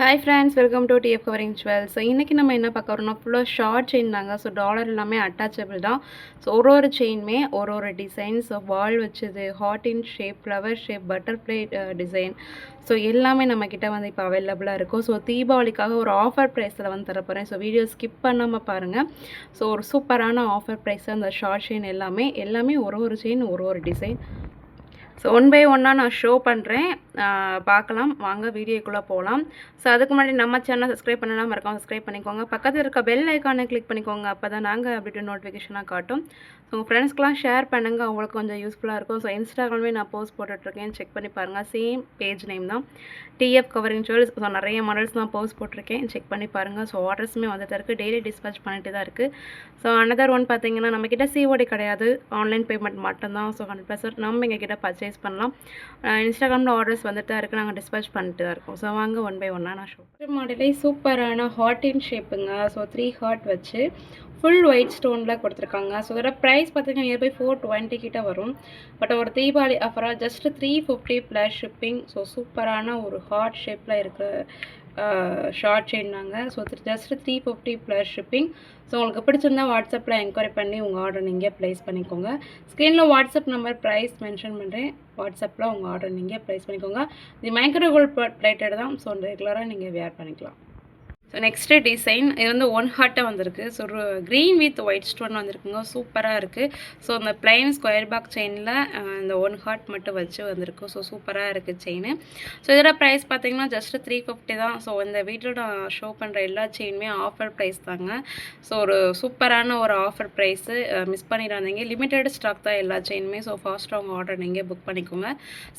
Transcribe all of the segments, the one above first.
Hi friends, welcome to TF covering jewel. So இன்றைக்கி நம்ம என்ன பார்க்க வரோம்னா ஃபுல்லாக ஷார்ட் செயின் தாங்க. ஸோ டாலர் எல்லாமே அட்டாச்சபிள் தான். ஸோ ஒரு செயினுமே ஒரு டிசைன். ஸோ பால் வச்சது, heart in shape, flower shape, butterfly design. So எல்லாமே நம்மக்கிட்ட வந்து இப்போ அவைலபிளாக இருக்கும். ஸோ தீபாவளிக்காக ஒரு ஆஃபர் ப்ரைஸில் வந்து தரப்போகிறேன். ஸோ வீடியோ ஸ்கிப் பண்ணாமல் பாருங்கள். ஸோ ஒரு சூப்பரான ஆஃபர் ப்ரைஸில் அந்த ஷார்ட் செயின் எல்லாமே ஒரு செயின் ஒரு டிசைன். ஸோ ஒன் பை ஒன்னாக நான் ஷோ பண்ணுறேன், பார்க்கலாம். வாங்க வீடியோக்குள்ளே போகலாம். ஸோ அதுக்கு முன்னாடி நம்ம சேனல் சப்ஸ்கிரைப் பண்ணலாம், மறக்காம சப்ஸ்கிரைப் பண்ணிக்கோங்க. பக்கத்தில் இருக்க பெல் ஐக்கானை கிளிக் பண்ணிக்கோங்க. அப்போ தான் நாங்கள் அப்படி நோட்டிஃபிகேஷனாக காட்டும். ஸோ உங்கள் ஃப்ரெண்ட்ஸ்க்கெலாம் ஷேர் பண்ணுங்கள், அவங்களுக்கு கொஞ்சம் யூஸ்ஃபுல்லாக இருக்கும். ஸோ இன்ஸ்டாகிராமே நான் போஸ்ட் போட்டுட்ருக்கேன், செக் பண்ணி பாருங்கள். சேம் பேஜ் நேம் தான், டிஎஃப் கவரிங் ஜுவல்ஸ். ஸோ நிறைய மாடல்ஸ் நான் போஸ்ட் போட்டிருக்கேன், செக் பண்ணி பாருங்கள். ஸோ ஆர்டர்ஸுமே வந்துட்டு இருக்குது, டெய்லி டிஸ்பேச் பண்ணிட்டு தான் இருக்குது. ஸோ அனதர் ஒன் பார்த்தீங்கன்னா, நம்மக்கிட்ட சிஓடி கிடையாது, ஆன்லைன் பேமெண்ட் மட்டும்தான். ஸோ 100% நம்ம எங்ககிட்ட பர்ச்சேஸ் பண்ணலாம். இன்ஸ்டாகிராமில் ஆர்டர்ஸ் வந்துட்டு தான் இருக்குது, நாங்கள் டிஸ்பேச் பண்ணிட்டு தான் இருக்கோம். ஸோ வாங்க ஒன் பை ஒன்னாக நான் ஷோ மாடலே சூப்பரான ஹார்ட் இன் ஷேப்புங்க. ஸோ 3 ஹார்ட் வச்சு ஃபுல் ஒயிட் ஸ்டோனில் கொடுத்துருக்காங்க. ஸோ இதோட ப்ரைஸ் பார்த்தீங்கன்னா நியர்பை 420 கிட்ட வரும். பட் ஒரு தீபாவளி ஆஃபராக ஜஸ்ட் 350 ப்ளஸ் ஷிப்பிங். ஸோ சூப்பரான ஒரு ஹார்ட் ஷேப்பில் இருக்கிற ஷார்ட் செயின் தாங்க. So just 350 plus shipping. So உங்களுக்கு பிடிச்சிருந்தா வாட்ஸ்அப்பில் என்கொயரி பண்ணி உங்கள் ஆர்டர் நீங்கள் ப்ளேஸ் பண்ணிக்கோங்க. ஸ்க்ரீனில் வாட்ஸ்அப் நம்பர் ப்ரைஸ் மென்ஷன் பண்ணுறேன், வாட்ஸ்அப்பில் உங்கள் ஆர்டர் நீங்கள் ப்ளேஸ் பண்ணிக்கோங்க. இது மைக்ரோகோல்ட் பிளேட்டட் தான். ஸோ ரெகுலராக நீங்கள் வேர் பண்ணிக்கலாம். ஸோ நெக்ஸ்ட்டு டிசைன், இது வந்து 1 ஹார்ட்டாக வந்திருக்கு. So green with white stone வந்திருக்குங்க, சூப்பராக இருக்குது. ஸோ அந்த பிளைன் ஸ்கொயர் பாக் செயினில் இந்த 1 ஹார்ட் மட்டும் வச்சு வந்திருக்கு. ஸோ சூப்பராக இருக்குது செயின். ஸோ இதோட ப்ரைஸ் பார்த்தீங்கன்னா ஜஸ்ட் 350 தான். ஸோ இந்த வீட்டில் நான் ஷோ பண்ணுற எல்லா செயினுமே ஆஃபர் ப்ரைஸ் தாங்க. ஸோ ஒரு சூப்பரான ஒரு ஆஃபர் ப்ரைஸு, மிஸ் பண்ணிடாதீங்க. லிமிட்டட் ஸ்டாக் தான் எல்லா செயினுமே. ஸோ ஃபாஸ்ட்டாக உங்கள் ஆர்டர் நீங்கள் புக் பண்ணிக்கோங்க.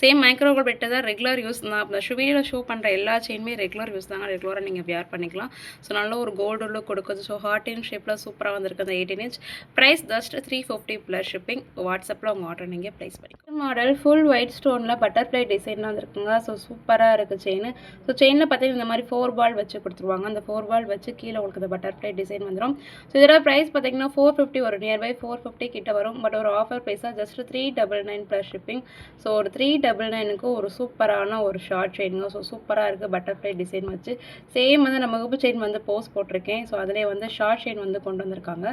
சேம் மைக்ரோகோல்ட் பெட்டு தான், ரெகுலர் யூஸ் தான். இந்த வீடியோவில் ஷோ பண்ணுற எல்லா செயினுமே ரெகுலர் யூஸ் தாங்க, ரெகுலராக நீங்கள் வியர் பண்ணிக்கலாம். ஸோ நல்ல ஒரு கோல்டு லுக் கொடுக்குது. ஸோ ஹார்ட் இன் ஷேப்பில் சூப்பராக வந்திருக்கு அந்த 18 inch. Price just 350 plus shipping. வாட்ஸ்அப்பில் உங்கள் ஆர்டர் நீங்கள் ப்ளேஸ் பண்ணிக்கலாம். மாடல் ஃபுல் ஒயிட் ஸ்டோனில் பட்டர்ஃப்ளை டிசைன் வந்துருக்குங்க. ஸோ சூப்பராக இருக்குது செயின். ஸோ செயினில் பார்த்தீங்கன்னா இந்த மாதிரி 4 பால் வச்சு கொடுத்துருவாங்க. அந்த 4 பால் வச்சு கீழே உங்களுக்கு இந்த பட்டர்ஃப்ளை டிசைன் வந்துடும். ஸோ இதோட ப்ரைஸ் பார்த்தீங்கன்னா 450 வரும், நியர்பை 450 கிட்ட வரும். பட் ஒரு ஆஃபர் ப்ரைஸாக ஜஸ்ட் 399 ப்ளஸ் ஷிப்பிங். ஸோ ஒரு 399க்கு ஒரு சூப்பரான ஒரு ஷார்ட் செயினுங்க. ஸோ சூப்பராக இருக்குது பட்டர்ஃப்ளை டிசைன் வச்சு. சேம் வந்து நம்ம முகப்பு செயின் வந்து போஸ்ட் போட்டிருக்கேன். ஸோ அதிலே வந்து ஷார்ட் செயின் வந்து கொண்டு வந்திருக்காங்க.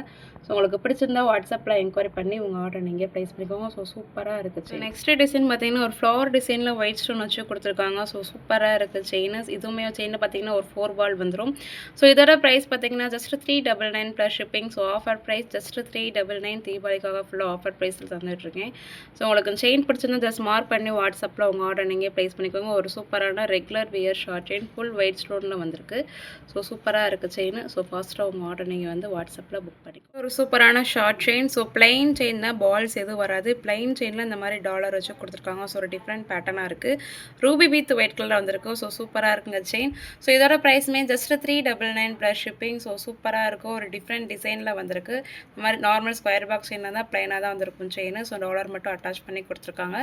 ஸோ உங்களுக்கு பிடிச்சிருந்தா வாட்ஸ்அப்பில் என்கொயரி பண்ணி உங்கள் ஆர்டர் நீங்கள் ப்ளேஸ் பண்ணிக்கோங்க. ஸோ சூப்பராக இருக்குது. நெக்ஸ்ட் டிசைன் பார்த்தீங்கன்னா ஒரு ஃப்ளவர் டிசைனில் ஒயிட் ஸ்டோன் வச்சு கொடுத்துருக்காங்க. ஸோ சூப்பராக இருக்குது செயின். இதுவுமே செயினில் பார்த்தீங்கன்னா ஒரு 4 பால் வந்துடும். ஸோ இதோட ப்ரைஸ் பார்த்தீங்கன்னா just 399 plus shipping. So offer price just 399. தீபாவளிக்காக ஃபுல்லாக ஆஃபர் ப்ரைஸில் தந்துட்டுருக்கேன். ஸோ உங்களுக்கு செயின் பிடிச்சிருந்தா ஜஸ்ட் மார்க் பண்ணி வாட்ஸ்அப்பில் உங்கள் ஆர்டர் நீங்கள் ப்ளேஸ் பண்ணிக்கோங்க. ஒரு சூப்பரான regular wear short chain full white ஸ்டோனில் வந்திருக்கு. ஸோ சூப்பராக இருக்குது செயின். ஸோ ஃபாஸ்ட்டாக உங்கள் ஆர்டர் நீங்கள் வந்து வாட்ஸ்அப்பில் புக் பண்ணிக்கோங்க. ஒரு சூப்பரான short chain. So plain chain தான், பால்ஸ் எதுவும் வராது. பிளைன் செயினில் இந்த மாதிரி டாலர் வச்சு கொடுத்துருக்காங்க. ஸோ ஒரு டிஃப்ரெண்ட் பேட்டர்னாக இருக்குது. ரூபி வித் ஒயிட் கலர் வந்திருக்கு. ஸோ சூப்பராக இருக்குங்க செயின். ஸோ இதோட ப்ரைஸுமே ஜஸ்ட் 399 ப்ளஸ் ஷிப்பிங். ஸோ சூப்பராக இருக்கும், ஒரு டிஃப்ரெண்ட் டிசைனில் வந்திருக்கு. இந்த மாதிரி நார்மல் ஸ்கொயர் பாக்ஸ் செயினில் தான் பிளைனாக தான் வந்திருக்கும் செயின். ஸோ டாலர் மட்டும் அட்டாச் பண்ணி கொடுத்துருக்காங்க.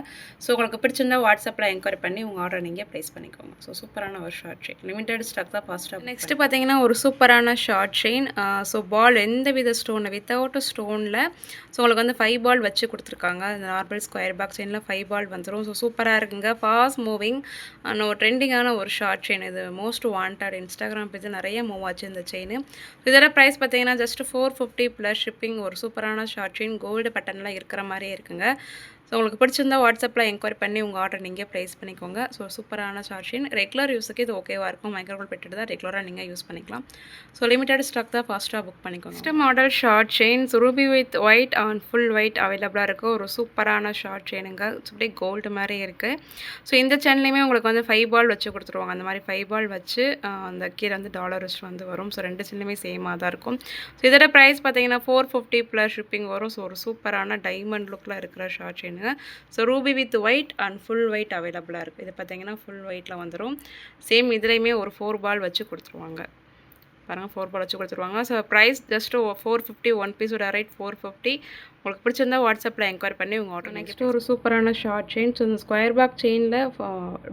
ஸோ உங்களுக்கு பிடிச்சிருந்தா வாட்ஸ்அப்பில் என்கொயரி பண்ணி உங்கள் ஆர்டர் நீங்கள் ப்ளேஸ் பண்ணிக்கோங்க. ஸோ சூப்பரான ஒரு ஷார்ட் செயின், லிமிடெட் ஸ்டாக் தான் ஃபாஸ்ட்டாக. நெக்ஸ்ட் பார்த்தீங்கன்னா ஒரு சூப்பரான ஷார்ட் செயின். ஸோ பால் எந்த வித ஸ்டோன் வித்தவுட் ஸ்டோனில். ஸோ உங்களுக்கு வந்து 5 பால் வச்சு கொடுத்துருக்காங்க. இந்த நார்மல் ஸ்கொயர் பாக்ஸ் செயினில் 5 பால் வந்துடும். ஸோ சூப்பராக இருக்குங்க, ஃபாஸ்ட் மூவிங் ஒரு ட்ரெண்டிங்கான ஒரு ஷார்ட் செயின். இது மோஸ்ட் வாண்டட், இன்ஸ்டாகிராம் பேஜ் நிறைய மூவ் ஆச்சு இந்த செயின். இதோட ப்ரைஸ் பார்த்தீங்கன்னா ஜஸ்ட் 450 ப்ளஸ் ஷிப்பிங். ஒரு சூப்பரான ஷார்ட் செயின், கோல்டு பட்டனில் இருக்கிற மாதிரியே இருக்குங்க. ஸோ உங்களுக்கு பிடிச்சிருந்தா வாட்ஸ்அப்பில் என்கொயரி பண்ணி உங்கள் ஆர்டர் நீங்கள் ப்ளேஸ் பண்ணிக்கோங்க. ஸோ சூப்பரான ஷார்ட் செயின், ரெகுலர் யூஸுக்கு இது ஓகேவாக இருக்கும். மைக்ரோகோல்ட் பெட்டு தான், ரெகுலராக நீங்கள் யூஸ் பண்ணிக்கலாம். ஸோ லிமிடெட் ஸ்டாக் தான், ஃபாஸ்ட்டாக புக் பண்ணிக்கோங்க. Next model short chain, Ruby with white and full white அவைலபிளாக இருக்குது. ஒரு சூப்பரான ஷார்ட் செயினுங்க, அப்படியே கோல்டு மாதிரி இருக்குது. ஸோ இந்த செயின்லேயுமே உங்களுக்கு வந்து 5 பால் வச்சு கொடுத்துருவாங்க. அந்த மாதிரி 5 பால் வச்சு அந்த கீழே வந்து டாலர் வச்சு வந்து வரும். ஸோ 2 செயின்லேயுமே சேமாக தான் இருக்கும். ஸோ இதோட ப்ரைஸ் பார்த்தீங்கன்னா 450 ப்ளஸ் ஷிப்பிங் வரும். ஸோ ஒரு சூப்பரான டைமண்ட் லுக்கில் இருக்கிற short chain. So Ruby with white and full white அவைலபிளாக இருக்குது. இது பார்த்தீங்கன்னா ஃபுல் ஒயிட்டில் வந்துடும். சேம் இதுலேயுமே ஒரு 4 பால் வச்சு கொடுத்துருவாங்க. பாருங்கள் 4 பால் வச்சு கொடுத்துருவாங்க. ஸோ ப்ரைஸ் ஜஸ்ட் 450 ஒன் பீஸோட ரேட் 450. உங்களுக்கு பிடிச்சிருந்தா வாட்ஸ்அப்பில் என்கொயரி பண்ணி உங்கள் ஆர்டர். நெக்ஸ்ட் ஒரு சூப்பரான ஷார்ட் செயின். ஸோ இந்த ஸ்கொயர் பேக் செயினில்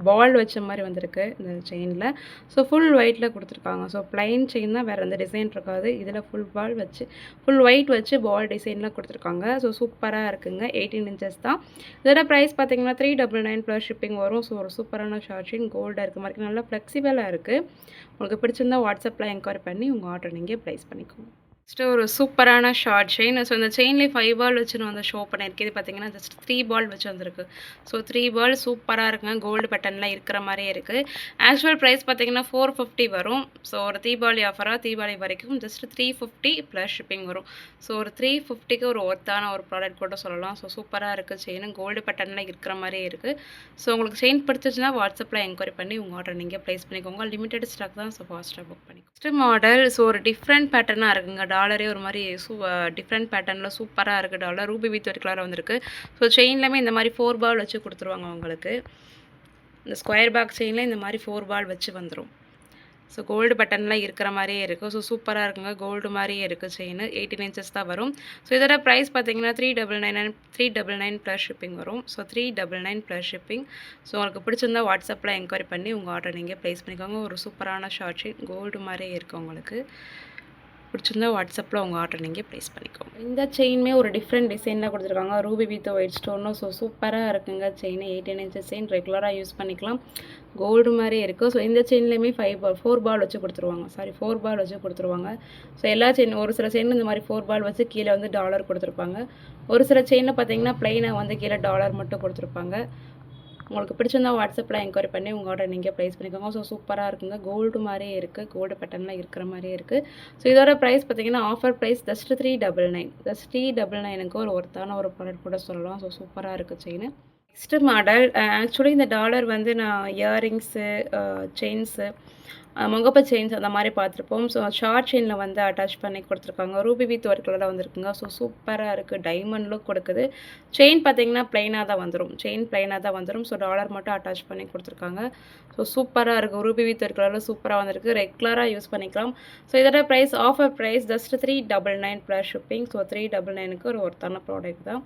பால் வச்ச மாதிரி வந்திருக்கு இந்த செயினில். ஸோ ஃபுல் ஒயிட்டில் கொடுத்துருக்காங்க. ஸோ ப்ளைன் செயின் தான், வேறு எந்த டிசைன் இருக்காது. இதில் ஃபுல் பால் வச்சு ஃபுல் ஒயிட் வச்சு பால் டிசைனில் கொடுத்துருக்காங்க. ஸோ சூப்பராக இருக்குங்க. 18 இன்ச்சஸ் தான். இதோட ப்ரைஸ் பார்த்தீங்கன்னா 399 ப்ளஸ் ஷிப்பிங் வரும். ஸோ ஒரு சூப்பரான ஷார்ட் செயின் கோல்டாக இருக்க மாதிரி நல்லா ஃப்ளெக்சிபிளாக இருக்குது. உங்களுக்கு பிடிச்சிருந்தா வாட்ஸ்அப்பில் என்கொயரி பண்ணி உங்கள் ஆர்டர் நீங்கள் ப்ளேஸ் பண்ணிக்கோங்க. நெக்ஸ்ட்டு ஒரு சூப்பரான ஷார்ட் செயின். ஸோ இந்த செயின்லேயே 5 பால் வச்சு நான் வந்து ஷோ பண்ணியிருக்கேன். இது பார்த்தீங்கன்னா ஜஸ்ட் 3 பால் வச்சு வந்திருக்கு. ஸோ 3 பால் சூப்பராக இருக்குங்க. கோல்டு பட்டன்லாம் இருக்கிற மாதிரியே இருக்குது. ஆக்சுவல் ப்ரைஸ் பார்த்தீங்கன்னா 450 வரும். ஸோ ஒரு தீபாவளி ஆஃபராக தீபாவளி வரைக்கும் ஜஸ்ட் 350 ப்ளஸ் ஷிப்பிங் வரும். ஸோ ஒரு 350க்கு ஒரு ஒர்த்தான ஒரு ப்ராடக்ட் கூட சொல்லலாம். ஸோ சூப்பராக இருக்குது செயின். கோல்டு பட்டன்லாம் இருக்கிற மாதிரியே இருக்குது. ஸோ உங்களுக்கு செயின் பிடிச்சிச்சுன்னா வாட்ஸ்அப்பில் என்கொயரி பண்ணி உங்கள் ஆர்டர் நீங்கள் ப்ளேஸ் பண்ணிக்கோங்க. லிமிடெட் ஸ்டாக் தான். ஸோ ஃபாஸ்ட்டாக புக் பண்ணிக்கோங்க. Next model. ஸோ ஒரு டிஃப்ரெண்ட் பேட்டர்னாக இருக்குங்க. டாலரே ஒரு மாதிரி டிஃப்ரெண்ட் பேட்டர்னில் சூப்பராக இருக்குது. டாலர் ரூபி வித் ஒரு கலர் வந்திருக்கு. ஸோ செயின்லேயுமே இந்த மாதிரி 4 பால் வச்சு கொடுத்துருவாங்க உங்களுக்கு. இந்த ஸ்கொயர் பேக் செயினில் இந்த மாதிரி 4 பால் வச்சு வந்துடும். ஸோ கோல்டு பட்டன்லாம் இருக்கிற மாதிரியே இருக்குது. ஸோ சூப்பராக இருக்குங்க. கோல்டு மாதிரியே இருக்குது செயின். 18 இன்ச்சஸ் தான் வரும். ஸோ இதோட ப்ரைஸ் பார்த்தீங்கன்னா 399 ப்ளஸ் ஷிப்பிங் வரும். So 399 plus shipping. ஸோ உங்களுக்கு பிடிச்சிருந்தா வாட்ஸ்அப்பில் என்கொயரி பண்ணி உங்கள் ஆர்டர் நீங்கள் ப்ளேஸ் பண்ணிக்கோங்க. ஒரு சூப்பரான ஷார்ட் செயின் கோல்டு மாதிரியே இருக்குது. உங்களுக்கு பிடிச்சிருந்தா வாட்ஸ்அப்பில் உங்கள் ஆர்டர் நீங்கள் ப்ளேஸ் பண்ணிக்கோங்க. இந்த செயினுமே ஒரு டிஃப்ரெண்ட் டிசைனில் கொடுத்துருக்காங்க. ரூபி வித் ஒயிட் ஸ்டோனும். ஸோ சூப்பராக இருக்குங்க செயின். 18 இன்ச்சஸ் செயின் ரெகுலராக யூஸ் பண்ணிக்கலாம். கோல்டு மாதிரி இருக்குது. ஸோ இந்த செயின்லேயுமே 4 பால் வச்சு கொடுத்துருவாங்க. 4 பால் வச்சு கொடுத்துருவாங்க. ஸோ எல்லா செயின் ஒரு சில செயின் இந்த மாதிரி 4 பால் வச்சு கீழே வந்து டாலர் கொடுத்துருப்பாங்க. ஒரு சில செயினில் பார்த்தீங்கன்னா ப்ளைனாக வந்து கீழே டாலர் மட்டும் கொடுத்துருப்பாங்க. உங்களுக்கு பிடிச்சிருந்தா வாட்ஸ்அப்பில் என்கொயரி பண்ணி உங்கள் ஆர்டர் நீங்கள் ப்ளேஸ் பண்ணிக்கோங்க. ஸோ சூப்பராக இருக்குங்க. கோல்டு மாதிரியே இருக்குது. கோல்டு பட்டன்லாம் இருக்கிற மாதிரியே இருக்குது. ஸோ இதோட ப்ரைஸ் பார்த்தீங்கன்னா ஆஃபர் ப்ரைஸ் ஜஸ்ட் 399. ஜஸ்ட் 399க்கு ஒரு ஒர்த்தான ஒரு ப்ராடக்ட் கூட சொல்லலாம். ஸோ சூப்பராக இருக்குது செயின். Next model. ஆக்சுவலி இந்த டாலர் வந்து நான் இயரிங்ஸு, செயின்ஸு, முகப்பு செயின்ஸ் அந்த மாதிரி பார்த்துருப்போம். ஸோ ஷார்ட் செயினில் வந்து அட்டாச் பண்ணி கொடுத்துருக்காங்க. ரூபி வித் ஒரு கலரில் வந்துருக்குங்க. ஸோ சூப்பராக இருக்குது. டைமண்ட் லுக் கொடுக்குது. செயின் பார்த்தீங்கன்னா ப்ளைனாக தான் வந்துடும். செயின் ப்ளைனாக தான் வந்துடும். ஸோ டாலர் மட்டும் அட்டாச் பண்ணி கொடுத்துருக்காங்க. ஸோ சூப்பராக இருக்குது. ரூபி வித் ஒரு கலரில் சூப்பராக வந்திருக்கு. ரெகுலராக யூஸ் பண்ணிக்கலாம். ஸோ இதோட price offer price just 399 plus shipping. So 399க்கு ஒரு ஒர்த்தான ப்ராடக்ட் தான்.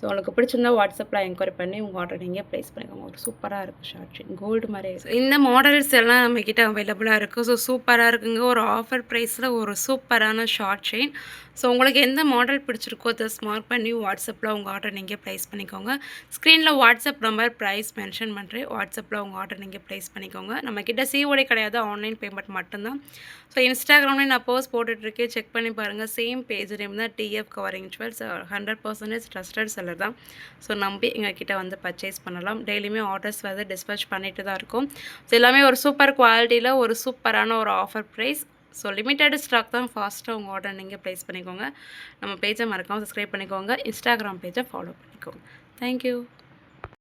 ஸோ உங்களுக்கு பிடிச்சிருந்தா வாட்ஸ்அப்பில் என்கொயரி பண்ணி உங்கள் ஆர்டர் நீங்கள் ப்ளேஸ் பண்ணிக்கோங்க. ஒரு சூப்பராக இருக்குது ஷார்ட் செயின். கோல்டு மாதிரி இருக்குது. இந்த மாடல்ஸ் எல்லாம் நம்மக்கிட்ட அவைலபிளாக இருக்குது. ஸோ சூப்பராக இருக்குங்க. ஒரு ஆஃபர் ப்ரைஸில் ஒரு சூப்பரான ஷார்ட் செயின். ஸோ உங்களுக்கு எந்த மாடல் பிடிச்சிருக்கோ அதை ஸ்மார்ட் பண்ணி வாட்ஸ்அப்பில் உங்கள் ஆர்டர் நீங்கள் ப்ளேஸ் பண்ணிக்கோங்க. ஸ்க்ரீனில் வாட்ஸ்அப் நம்பர் ப்ரைஸ் மென்ஷன் பண்ணுறேன். வாட்ஸ்அப்பில் உங்கள் ஆர்டர் நீங்கள் ப்ளேஸ் பண்ணிக்கோங்க. நம்மக்கிட்ட COD கிடையாது. ஆன்லைன் பேமெண்ட் மட்டும்தான். ஸோ இன்ஸ்டாகிராம்லேயும் நான் போஸ்ட் போட்டுட்ருக்கேன். செக் பண்ணி பாருங்கள். சேம் பேஜ் நேம் தான் TF covering jewels. 100% trusted seller தான். ஸோ நம்பி எங்ககிட்ட வந்து பர்ச்சேஸ் பண்ணலாம். டெய்லியுமே ஆர்டர்ஸ் வந்து டிஸ்பேச் பண்ணிட்டு தான் இருக்கும். ஸோ எல்லாமே ஒரு சூப்பர் குவாலிட்டியில் ஒரு சூப்பரான ஒரு offer price. So limited stock தான். ஃபாஸ்ட்டாக உங்கள் ஆர்டர் நீங்கள் ப்ளேஸ் பண்ணிக்கோங்க. நம்ம பேஜை மறக்காமல் சப்ஸ்கிரைப் பண்ணிக்கோங்க. இன்ஸ்டாகிராம் பேஜை ஃபாலோ பண்ணிக்கோங்க. தேங்க்யூ.